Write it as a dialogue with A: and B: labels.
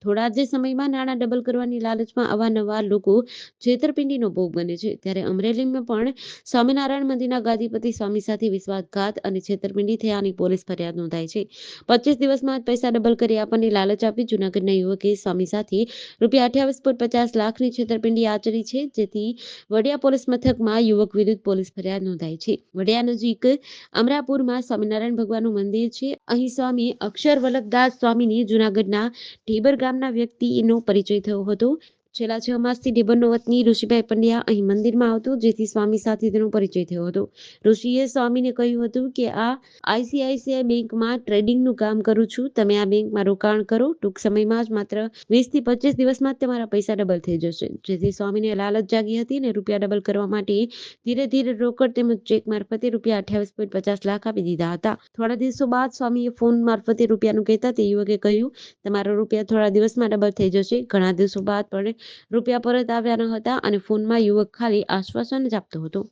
A: થોડા જ સમયમાં નાણાં ડબલ કરવાની લાલચમાં અવારનવાર લોકો છેતરપિંડીનો ભોગ બને છે. ત્યારે અમરેલીમાં પણ સ્વામિનારાયણ મંદિરના ગાદીપતિ સ્વામી સાથે વિશ્વાસઘાત અને છેતરપિંડી થયાની પોલીસ ફરિયાદ નોંધાઈ છે. 25 દિવસમાં જ પૈસા ડબલ કરી આપવાની લાલચ આપી જૂનાગઢના યુવકે સ્વામી સાથે ₹28.50 લાખની છેતરપિંડી આચરી છે. જેથી વડિયા પોલીસ મથકમાં યુવક વિરુદ્ધ પોલીસ ફરિયાદ નોંધાઈ છે. વડિયા નજીક અમરાપુરમાં સ્વામિનારાયણ ભગવાનનું મંદિર છે. અહીં સ્વામી અક્ષર વલ્લભદાસ સ્વામીની જૂનાગઢના ઢેબર ગામના વ્યક્તિનો પરિચય થયો હતો. છેલ્લા 6 માસથી ઢેબરનો વતની ઋષિભાઈ પંડ્યા અહીં મંદિરમાં આવતો, જેથી સ્વામી સાથે તેનો પરિચય થયો હતો. ઋષિએ સ્વામીને કહ્યું હતું કે આ આઈસીઆઈસીઆઈ બેંકમાં ટ્રેડિંગનું કામ કરું છું, તમે આ બેંકમાં રોકાણ કરો, ટૂંક સમયમાં જ માત્ર 20 થી 25 દિવસમાં જ તમારા પૈસા ડબલ થઈ જશે. જેથી સ્વામીને લાલચ જાગી હતી અને રૂપિયા ડબલ કરવા માટે ધીરે ધીરે રોકડ તેમજ ચેક મારફતે ₹28.50 લાખ આપી દીધા હતા. થોડા દિવસો બાદ સ્વામીએ ફોન મારફતે રૂપિયાનું કહેતા તે યુવકે કહ્યું, તમારા રૂપિયા થોડા દિવસમાં ડબલ થઈ જશે. ઘણા દિવસો બાદ પણ રૂપિયા પરત આવ્યા ન હતા અને ફોનમાં યુવક ખાલી આશ્વાસન જ આપતો હતો.